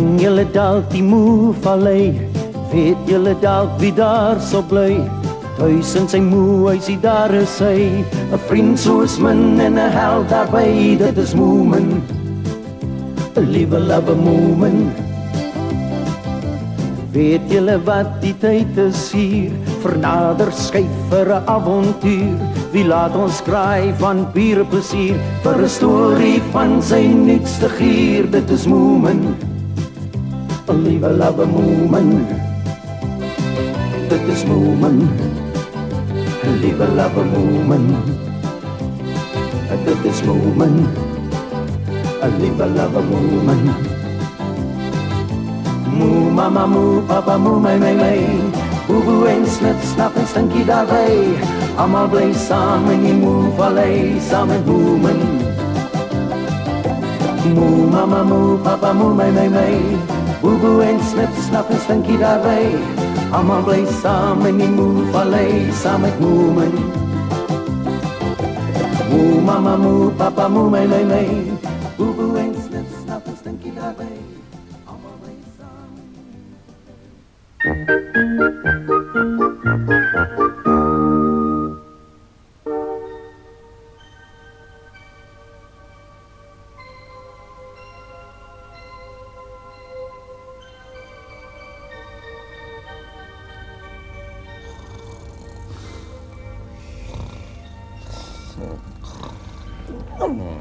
Ken julle dalk die moe vallei? Weet julle dalk wie daar so bly? Thuis in sy moe huisie daar is hy, 'n vriend soos min en 'n held daarby, dit is Moomin, 'n liewe love Moomin. Weet julle wat die tyd is hier, vir nader skyf vir 'n avontuur, wie laat ons kraai van pure plesier, vir 'n storie van sy nuutste gier, dit is Moomin, 'n liewe love Moomin. Dit is Moomin, 'n liewe love Moomin. Dit is Moomin, 'n liewe love Moomin. Moo mama moo papa moo my boe boe en snip snap en stinkie daarby, almal bly saam in die moe vallei saam met Moomin. Moo mama moo papa moo my boe boe en snip snap en stinkie daarby, almal bly saam in die moe vallei saam met Moomin. Moo mama moo papa moo my boe boe en snip snap en stinkie daarby.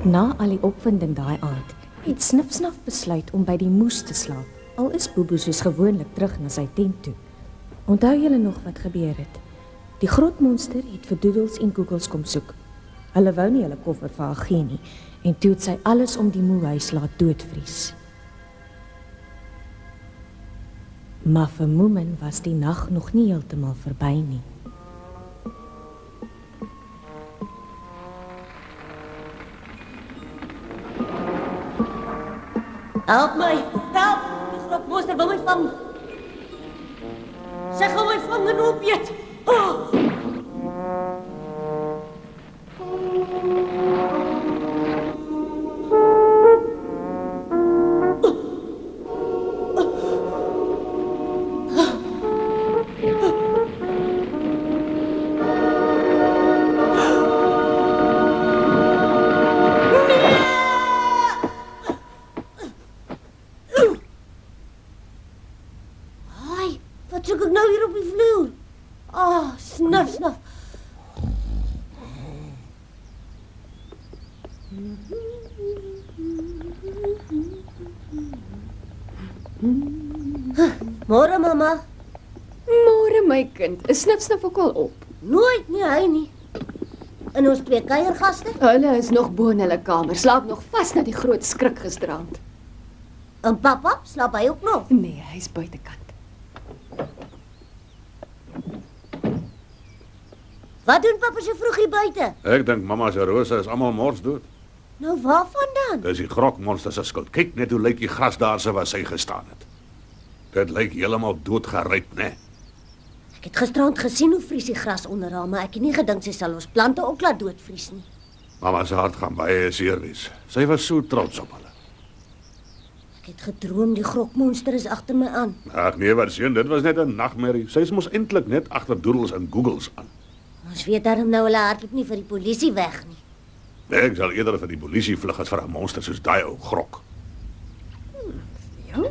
Na al die opwinding daai aand, het Snif-Snaf besluit om by die moes te slaap. Al is Boeboe soos gewoonlik terug na sy tent toe. Onthou julle nog wat gebeur het? Die grotmonster het vir Doodles en Googles kom soek. Hulle wou nie hulle koffer vir haar gee nie, en toe het sy alles om die moehuis laat doodvries. Maar vir Moomin was die nag nog nie heeltemal verby nie. Help my! Help! Die grotmonster wil my vang! Sy gaan my vang en opeet! Oh! Wat soek ek nou hier op die vloer? Snuf, snuf. Môre, mama. Môre, my kind. Is Snif-Snaf ook al op? Nooit nie, hy nie. En ons twee kuiergaste? Hulle is nog bo in hulle kamer. Slaap nog vas na die groot skrik gisterand. En papa, slaap hy ook nog? Nee, hy's buitekant. Wat doen papa so vroeg hier buite? Ek dink mamma se rose is almal mors dood. Nou waarvan dan? Dis die grokmonster se skuld. Kyk net hoe lyk die gras daar se waar sy gestaan het. Dit lyk heeltemal doodgeryp, né? Ek het gisterand gesien hoe vries die gras onder haar, maar ek het nie gedink sy sal ons plante ook laat doodvries nie. Mamma se hart gaan baie seer wees. Sy was so trots op hulle. Ek het gedroom die grokmonster is agter my aan. Ag nee, wat seun, dit was net 'n nagmerrie. Sy is mos eintlik net agter Doodles en Googles aan. Ons weet daarom nou hulle hardloop nie vir die polisie weg nie. Ek sal eerder vir die polisie vlug as vir 'n monster soos daai ou grok. Ja?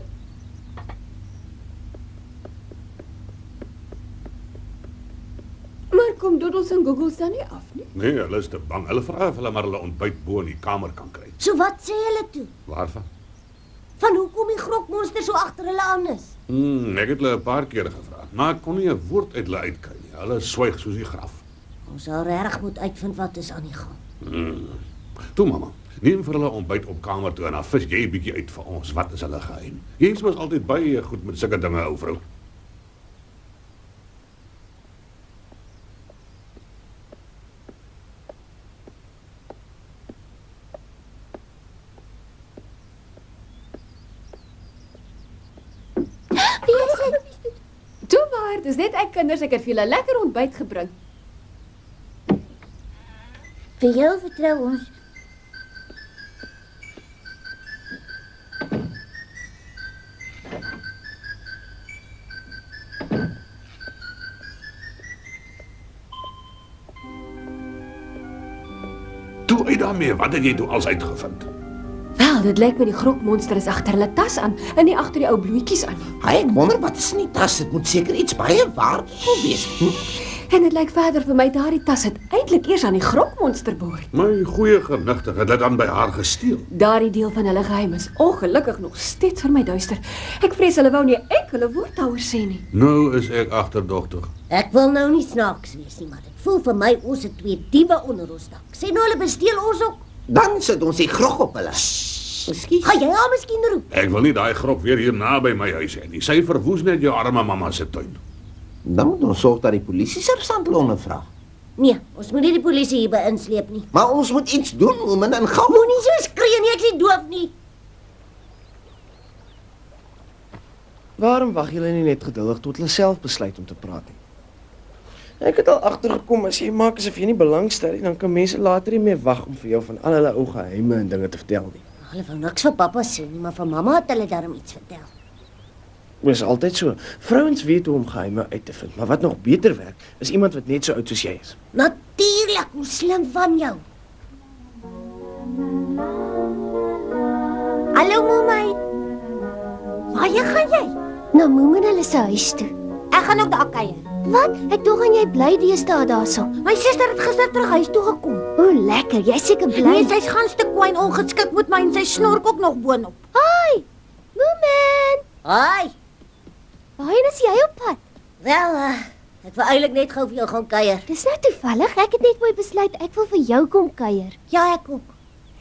Maar kom Doodles en Googles dan nie af nie? Nee, hulle is te bang. Hulle vra of hulle maar hulle ontbyt bo in die kamer kan kry. So wat sê hulle toe? Waarvan? Van hoekom die grokmonster so agter hulle aan is? Ek het hulle 'n paar keer gevra, maar ek kon nie 'n woord uit hulle uitkry nie. Hulle swyg soos die graf. Ons sal regtig moet uitvind wat is aan die gang. Toe mamma, neem vir hulle ontbyt op kamer toe en dan vis jy 'n bietjie uit vir ons. Wat is hulle geheim? Jy is mos altyd baie goed met sulke dinge, ou vrou. Toe maar, dis net ek kinders, ek het vir julle lekker ontbyt gebring. Vir jou vertrou ons. Uit daarmee, wat het jy toe als uitgevind? Wel, dit lyk my die grokmonster is agter hulle tas aan en nie agter die ou bloetjies aan nie. Hy, ek wonder wat is in die tas? Dit moet seker iets baie waardevol wees. En dit lyk verder vir my daardie tas het eintlik eers aan die grokmonster behoort. My goeie genigtig het dit dan by haar gesteel. Daardie deel van hulle geheim is ongelukkig nog steeds vir my duister. Ek vrees hulle wou nie 'n enkele woord daaroor sê nie. Nou is ek agterdogtig. Ek wil nou nie snaaks wees nie, maar dit voel vir my ons het 2 diewe onder ons dak. Sê nou hulle besteel ons ook. Dan sit ons die grog op hulle. Ekskuus. Gaan jy haar miskien roep? Ek wil nie daai grok weer hier naby my huis hê nie. Sy verwoes net jou arme mamma se tuin. Dan moet ons sorg dat die polisie-sersant hulle ondervra. Nee, ons moet nie die polisie hier by insleep nie. Maar ons moet iets doen, Moomin, en gou. Moenie so skree nie, ek is nie doof nie. Waarom wag julle nie net geduldig tot hulle self besluit om te praat nie? Ek het al agtergekom as jy maak asof jy nie belangstel nie, dan kan mense later nie meer wag om vir jou van al hulle ou geheime en dinge te vertel nie. Hulle wou niks vir pappa sê nie, maar vir mamma het hulle darm iets vertel. Dit is altyd so. Vrouens weet hoe om geheime uit te vind, maar wat nog beter werk, is iemand wat net so oud soos jy is. Natuurlik, hoe slim van jou. Hallo Momai. Waar gaan jy? Na Moomin hulle se huis toe. Ek gaan ook daar kuier. Wat? Ek dog aan jy bly deesdae daarso. My suster het gister terug huis toe gekom. O, lekker. Jy's seker bly. Nee, sy's gaan stuk kwyn ongeskik met my en sy snork ook nog boonop. Hi. Moomin. Haai. Waarheen is jy op pad? Wel, ek wou eintlik net gou vir jou gaan kuier. Dis nou toevallig. Ek het net mooi besluit ek wil vir jou kom kuier. Ja, ek ook.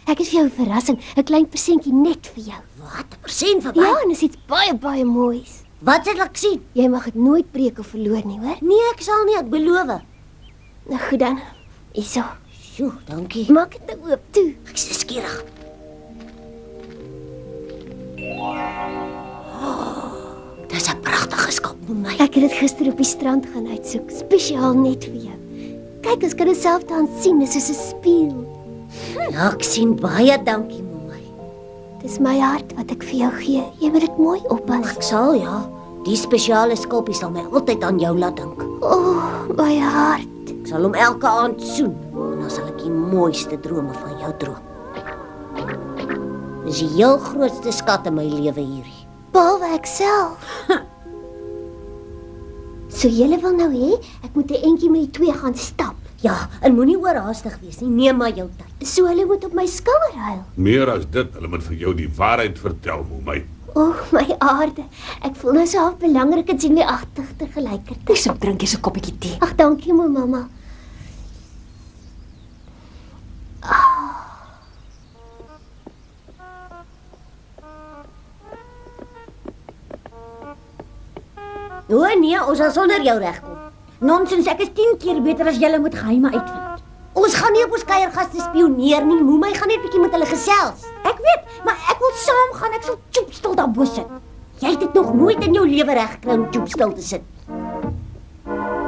Ek het vir jou 'n verrassing, 'n klein persentjie net vir jou. Wat? 'n persent vir my? Ja, en dis iets baie moois. Wat sal ek sien? Jy mag dit nooit breek of verloor nie, hoor? Nee, ek sal nie, ek beloof. Nou goed dan. Hierso. Sjoe, dankie. Maak dit nou oop toe. Ek is skieurig. Dis 'n pragtige skop vir my. Ek het dit gister op die strand gaan uitsoek, spesiaal net vir jou. Kyk, ons kan dit self dan sien, dis soos 'n spieël. Ja, ek sien baie dankie, Momai. Dis my hart wat ek vir jou gee. Jy moet dit mooi oppas. Ek sal, ja. Die spesiale skopie sal my altyd aan jou laat dink. O, my hart. Ek sal hom elke aand soen en dan sal ek die mooiste drome van jou droom. Dis die heel grootste skat in my lewe hierdie. Behalwe ek self. So julle wil nou hê ek moet 'n entjie met die twee gaan stap. Ja, en moenie oorhaastig wees nie. Neem maar jou tyd. So hulle moet op my skouer huil. Meer as dit, hulle moet vir jou die waarheid vertel, Momai. O, my aarde. Ek voel nou so half belangrik en senuagtig tegelykertyd. Dis op drink jy 'n koppie tee. Ag, dankie my mamma. O nee, ons sal sonder jou regkom. Nonsens, ek is 10 keer beter as julle moet geheime uitvind. Ons gaan nie op ons kuiergaste spioneer nie. Momai gaan net bietjie met hulle gesels. Ek weet, maar ek wil saam gaan. Ek sal choopstil daar bo sit. Jy het dit nog nooit in jou lewe reg gekry om choopstil te sit.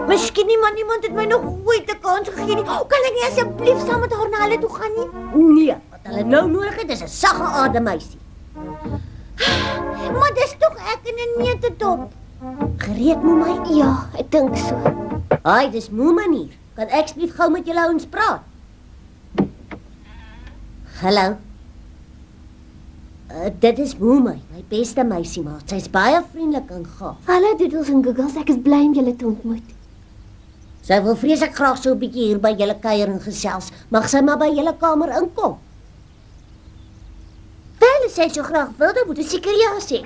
Miskien nie, maar niemand het my nog ooit 'n kans gegee nie. Kan ek nie asseblief saam met haar na hulle toe gaan nie? Nee, wat hulle nou nodig het is 'n sagge ademmeisie. Maar dis tog ek in 'n neutedop. Gereed, Momai? Ja, ek dink so. Haai, dis Moomin hier. Kan ek asseblief gou met julle ouens praat? Hallo. Dit is Momai, my beste meisiemaat. Sy's baie vriendelik en gaaf. Hallo doodles en googles, ek is bly om julle te ontmoet. Sy wil vreeslik graag so 'n bietjie hier by julle kuier en gesels. Mag sy maar by julle kamer inkom? Wel, as sy so graag wil, dan moet sy seker ja sê.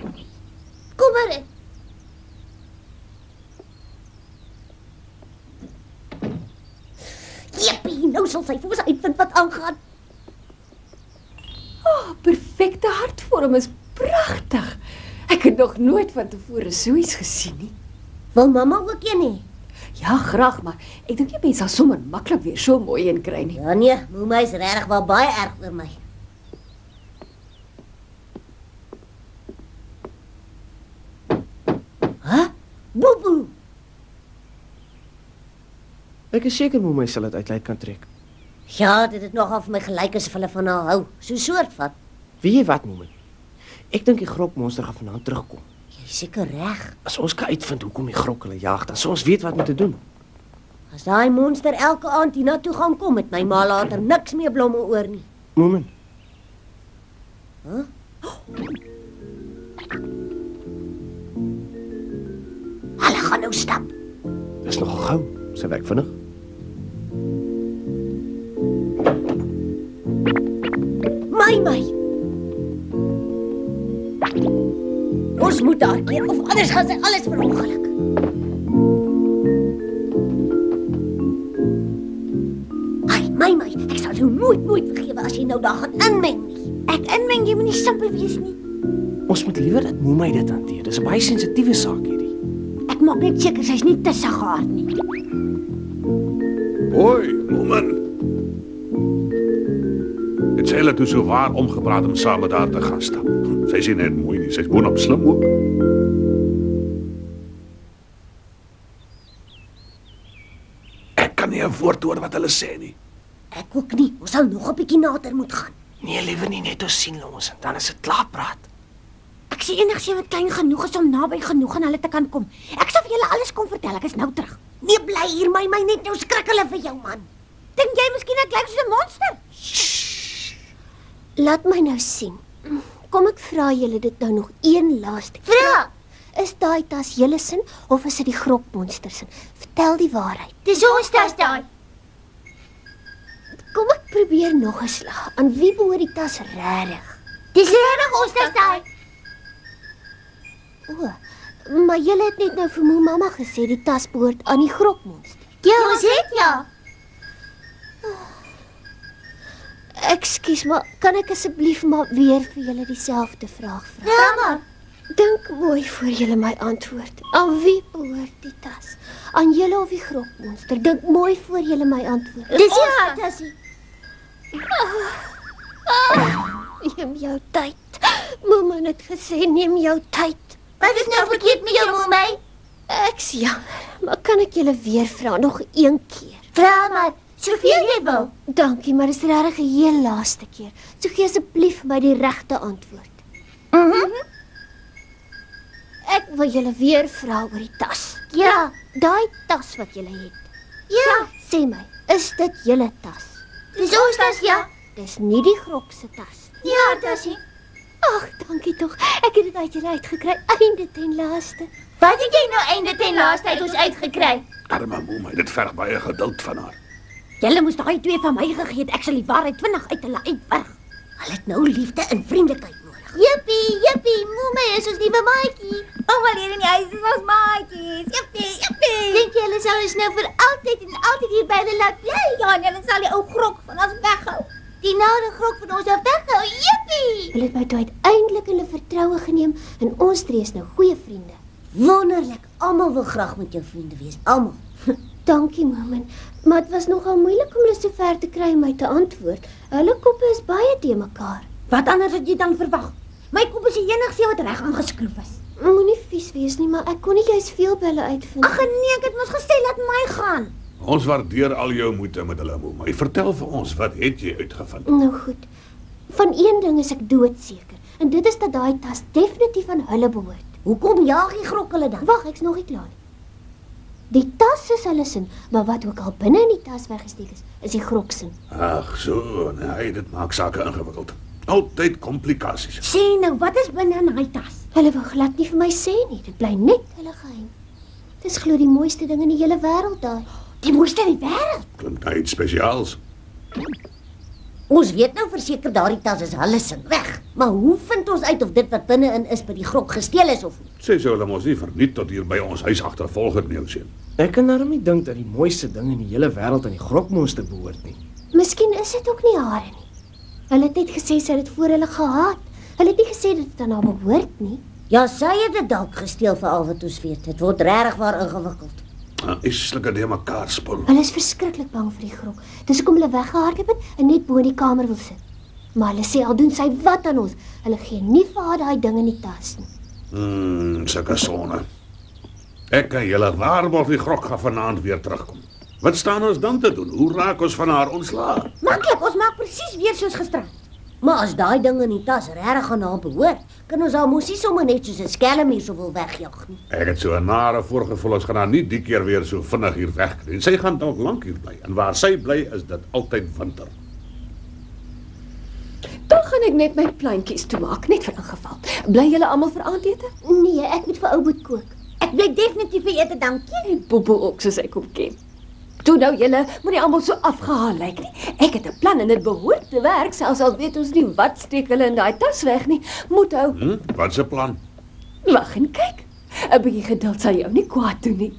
Kom maar in. Jippie, nou sal sy vir ons uitvind wat aangaan. Perfekte hartvorm is pragtig. Ek het nog nooit van tevore so iets gesien nie. Wil mamma ook een hê? Ja, graag, maar ek dink jy mens sal sommer maklik weer so mooi een kry nie. Ja nee, Momai is regtig wel baie erg oor my. Boeboe. Ek is seker Moomin sal dit uitlei kan trek. Ja, dit het nogal vir my gelyk asof hulle van haar hou. So soort van. Weet jy wat, Moomin? Ek dink die grokmonster gaan vanaand terugkom. Jy is seker reg. As ons kan uitvind hoekom die grok hulle jag, dan sal ons weet wat om te doen. As daai monster elke aand hiernatoe gaan kom, met my ma later niks meer blomme oor nie. Moomin, Hulle gaan nou stap. dis nogal gou. Sy werk vinnig. My. Ons moet daar keer, of anders gaan sy alles verongeluk. Ai, my, ek sal jou nooit vergewe as jy nou daar gaan inmeng nie. Ek inmeng, jy moet nie simpel wees nie. Ons moet liewer dat Moemai dit hanteer. Dis 'n baie sensitiewe saak hierdie. Ek maak net seker sy's nie te sagaard nie. Hoi, Moomin. Het sy hulle toe so waar omgepraat om saam met haar te gaan stap. Sy is nie net mooi nie, sy's boonop slim ook. Ek kan nie 'n woord hoor wat hulle sê nie. Ek ook nie, ons sal nog 'n bietjie nader moet gaan. Nee, liewer nie, net ons sien ons en dan is dit klaar praat. Ek sien enigsins wat klein genoeg is om naby genoeg aan hulle te kan kom. Ek sal vir julle alles kom vertel, ek is nou terug. Nee, bly hier, my net nou skrik hulle vir jou man. Dink jy miskien ek lyk soos 'n monster? Laat my nou sien. Kom ek vra julle dit nou nog een laaste keer. Vra! Is daai tas julle sin of is dit die grokmonster sin? Vertel die waarheid. Dis ons tas daai. Kom ek probeer nog 'n slag. Aan wie behoort die tas regtig? Dis regtig ons tas daai. O, maar julle het net nou vir moe mamma gesê die tas behoort aan die grokmonster. Ja, ons het ja. Ekskuus, maar kan ek asseblief maar weer vir julle dieselfde vraag vra? Ja, maar Dink mooi voor julle my antwoord. Aan wie behoort die tas? Aan julle of die grokmonster? Dink mooi voor julle my antwoord. dis ja, tasie. Neem jou tyd. Mamma het gesê neem jou tyd. Wat is nou verkeerd met jou, Moemai? Ek's jammer, maar kan ek julle weer vra nog een keer? Vra maar, soveel jy wil. Dankie, maar dis regtig 'n heel laaste keer. So gee asseblief my die regte antwoord. Ek wil julle weer vra oor die tas. Ja, Daai tas wat julle het. ja, Sê my, is dit julle tas? dis ons tas ja. Dis nie die grok se tas. Ja, tasie. Ag, dankie tog. Ek het dit uit julle uitgekry, einde ten laaste. Wat het jy nou einde ten laaste uit ons uitgekry? Arme Moemai, dit verg baie geduld van haar. Julle moes daai twee van my gegee het, ek sal die waarheid vinnig uit hulle uitwerg. Hulle het nou liefde en vriendelikheid nodig. Jippie, Moemai is ons nuwe maatjie. Almal hier in die huis is ons maatjies. Jippie. Dink jy hulle sal ons nou vir altyd en altyd hier by hulle laat bly? Ja, en hulle sal die ou grok van ons weghou. Die nare grok van ons weghou. Jippie. Hulle het my toe uiteindelik hulle vertroue geneem en ons drie is nou goeie vriende. Wonderlik. Almal wil graag met jou vriende wees. Almal. Dankie, Moomin. Maar dit was nogal moeilik om hulle so ver te kry om my te antwoord. Hulle koppe is baie te mekaar. Wat anders het jy dan verwag? My kop is die enigste wat reg aangeskroef is. Moenie vies wees nie, maar ek kon nie juis veel by hulle uitvind. Ag nee, ek het mos gesê laat my gaan. Ons waardeer al jou moeite met hulle, Moemai. Vertel vir ons, wat het jy uitgevind? Nou goed. Van een ding is ek doodseker, en dit is dat daai tas definitief aan hulle behoort. Hoekom jaag die grok hulle dan? Wag, ek's nog nie klaar nie. Die tas is hulle sin, maar wat ook al binne in die tas weggesteek is die grok sin. Ag so, nee, dit maak sake ingewikkeld. Altyd komplikasies. Sê nou, wat is binne in daai tas? Hulle wou glad nie vir my sê nie, dit bly net hulle geheim. Dis glo die mooiste ding in die hele wêreld daai. Die mooiste in die wêreld. Klink nou iets spesiaals. Ons weet nou verseker daardie tas is hulle sin weg. Maar hoe vind ons uit of dit wat binne-in is by die grok gesteel is of nie? Sê sou hulle mos nie verniet tot hier by ons huis agtervolg het nie, Ocean. Ek kan daarom nie dink dat die mooiste ding in die hele wêreld aan die grokmonster behoort nie. Miskien is dit ook nie hare nie. Hulle het net gesê sy het dit voor hulle gehad. Hulle het nie gesê dit het aan haar behoort nie. Ja, sy het dit dalk gesteel vir al wat ons weet. Dit word regtig waar ingewikkeld. Islike de mekaar spul. Hulle is verskriklik bang vir die grok. Dis hoekom hulle weggehardloop het en net bo in die kamer wil sit. Maar hulle sê al doen sy wat aan ons, hulle gee nie vir haar daai ding in die tas nie. Sulke sonne. Ek kan julle waarborg die grok gaan vanaand weer terugkom. Wat staan ons dan te doen? Hoe raak ons van haar ontslae? Maklik, ons maak presies weer soos gisterand. Maar as daai ding in die tas regtig aan haar behoort, kan ons haar mos nie sommer net soos 'n skelm hier soveel wegjag nie. Ek het so 'n nare voorgevoel ons gaan haar nie die keer weer so vinnig hier wegkry. Sy gaan dalk lank hier bly en waar sy bly is dit altyd winter. Dan gaan ek net my plantjies toemaak, net vir ingeval. Bly julle almal vir aandete? Nee, ek moet vir ou Boet kook. Ek bly definitief vir ete, dankie. En Bobo ook soos ek hom ken. Toe nou julle moenie almal so afgehaal lyk nie. Ek het 'n plan en dit behoort te werk, selfs al weet ons nie wat steek hulle in daai tas weg nie. Moet hou. Wat se plan? Wag en kyk. 'n Bietjie geduld sal jou nie kwaad doen nie.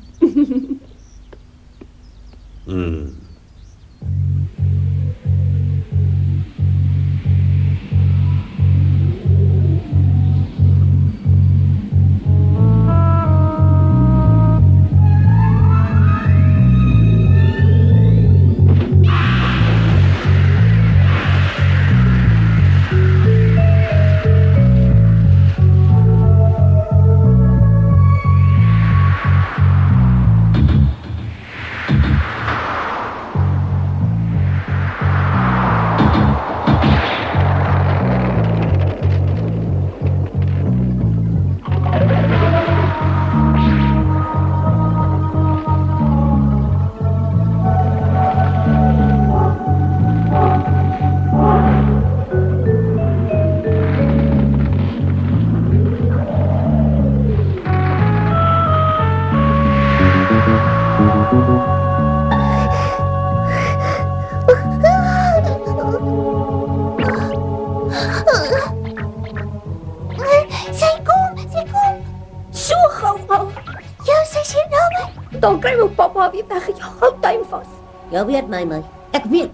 Dan kry my pappa weer weggejaag. Hou tuin vas. Jy weet my. Ek weet.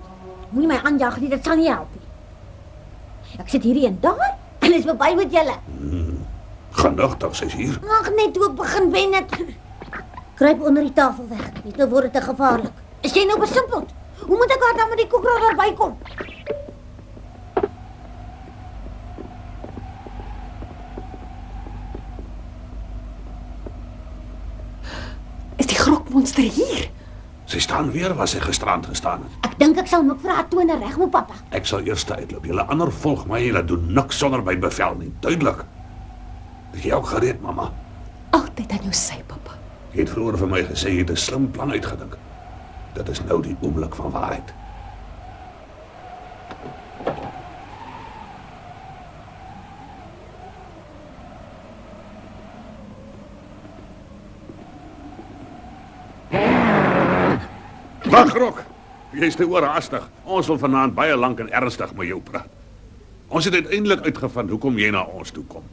Moenie my aanjaag nie, dit sal nie help nie. Ek sit hierdie en daar en is verby met julle. Genigtig, sy's hier. Ag net toe ek begin wen het. Kruip onder die tafel weg. Net nou word dit te gevaarlik. Is jy nou besimpeld? Hoe moet ek dan met die koekroller bykom? Is die grokmonster hier? Sy staan weer waar sy gisterand gestaan het. Ek dink ek sal nog vir haar tone reg moet, pappa. Ek sal eers uitloop. Julle ander volg my, julle doen niks sonder my bevel nie. Duidelik. Is jy ook gereed, mamma? Altyd aan jou sy, pappa. Jy het vroeër vir my gesê jy het 'n slim plan uitgedink. Dit is nou die oomblik van waarheid. Wag, Rok! Jy is te oorhaastig. Ons wil vanaand baie lank en ernstig met jou praat. Ons het uiteindelik uitgevind hoekom jy na ons toe kom.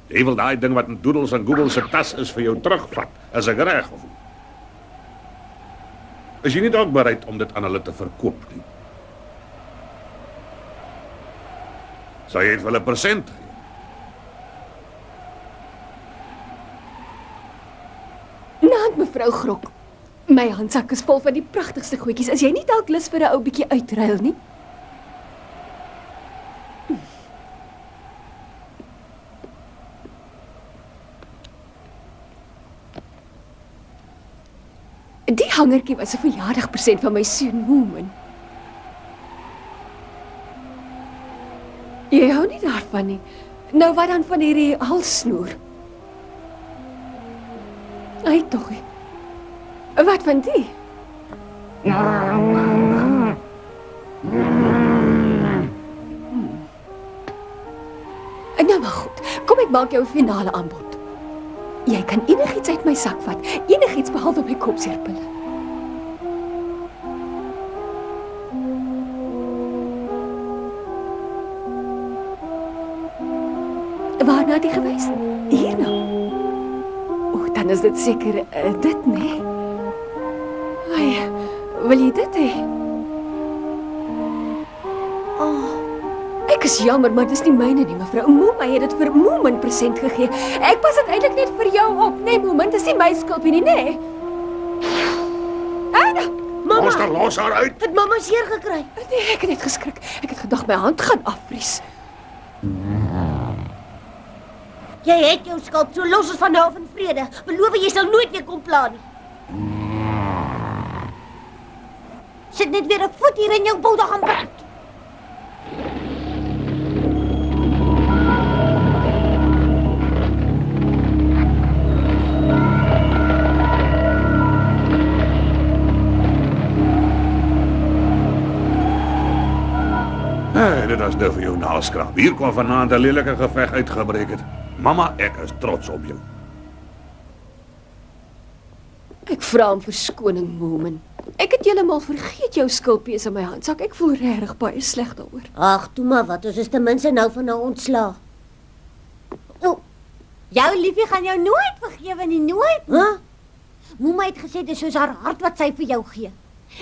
Jy wil daai ding wat in Doodles en Googles se tas is vir jou terugvat. Is ek reg of nie? Is jy nie dalk bereid om dit aan hulle te verkoop nie? Sal jy dit vir hulle persent gee? Naand mevrou Grok. My handsak is vol van die pragtigste goedjies. Is jy nie dalk lus vir 'n ou bietjie uitruil nie? Die hangertjie was 'n verjaardagpresent van my seun Moomin. Jy hou nie daarvan nie. Nou wat dan van hierdie halssnoer? Ai tog. Wat van die? Nou maar goed, kom ek maak jou 'n finale aanbod. Jy kan enigiets uit my sak vat, enigiets behalwe my kopseerpille. Waarna het jy gewys? Hier nou. O, dan is dit seker dit, nee. Ai, wil jy dit hê? Ek is jammer, maar dis nie myne nie, mevrou. Moomin het dit vir Moomin present gegee. Ek pas dit eintlik net vir jou op, nee, Moomin, dis nie my skuld nie, nee. Ada, mamma. Ons kan los haar uit. Het mamma seer gekry? Nee, ek het net geskrik. Ek het gedag my hand gaan afvries. Jy het jou skuld, so los ons van nou af in vrede. Beloof jy sal nooit weer kom pla nie. Sit net weer 'n voet hier in jou boude gaan brand. net as dit vir jou naalskrap. Hier kwam vanaand 'n lelike geveg uitgebreek het. Mamma, ek is trots op jou. Ek vra om verskoning, Moomin. Ek het heeltemal vergeet jou skulpies in my handsak. Ek voel regtig baie sleg daaroor. Ag, toe maar wat, ons is ten minste nou van nou ontslae. Oh, jou liefie gaan jou nooit vergewe nie, nooit. Huh? Moema het gesê dis soos haar hart wat sy vir jou gee.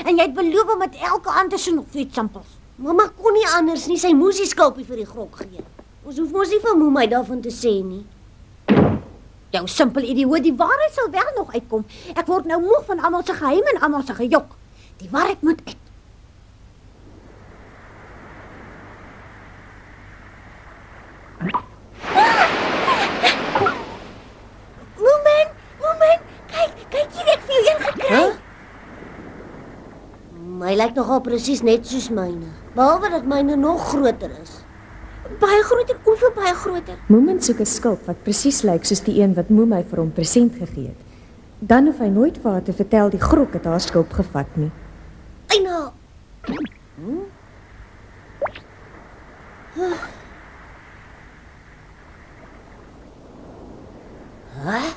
En jy het beloof om met elke aand te soen of iets simpels. Mamma kon nie anders nie, sy moes die skulpie vir die grok gee. Ons hoef mos nie vir Moema daarvan te sê nie. Jou simpel idioot, die waarheid sal wel nog uitkom. Ek word nou moeg van almal se geheim en almal se gejok. Die waarheid moet uit. Moment, kyk hier, ek het jou een gekry. Huh? My lyk nogal presies net soos myne, behalwe dat myne nog groter is. Baie groter, hoeveel baie groter? Moomin soek 'n skulp wat presies lyk soos die een wat Moe my vir hom present gegee het. Dan hoef hy nooit vir haar te vertel die grok het haar skulp gevat nie. Eina. Huh?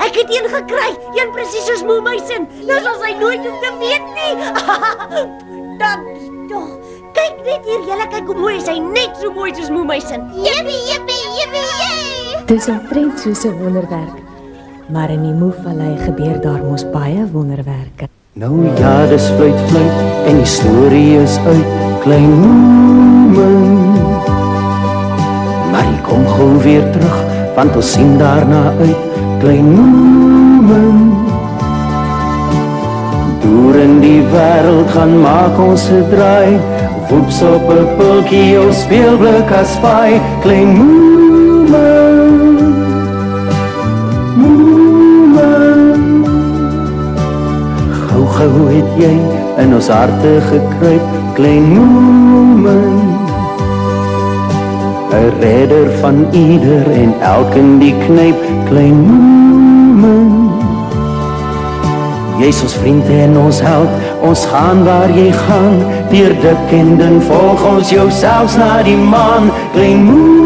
Ek het een gekry, een presies soos Moe my sin. Nou sal sy nooit hoef te weet nie. Dankie tog. Kyk net hier, julle kyk hoe mooi is hy, net so mooi soos Moe my sin. Jippie. Dis omtrent soos 'n wonderwerk. Maar in die Moe-vallei gebeur daar mos baie wonderwerke. Nou ja, dis fluit en die storie is uit, klein Moomin. Maar hy kom gou weer terug, want ons sien daarna uit, klein Moomin. Deur in die wêreld gaan maak ons 'n draai, woeps op 'n pultjie of speelblik as paai, klein Moomin. Moomin. Gou het jy in ons harte gekruip, klein Moomin. 'n redder van ieder en elkeen die knyp, klein Moomin. Jy's ons vriend en ons held, ons gaan waar jy gaan, deur dik en dun volg ons jou selfs na die maan, klein Moomin.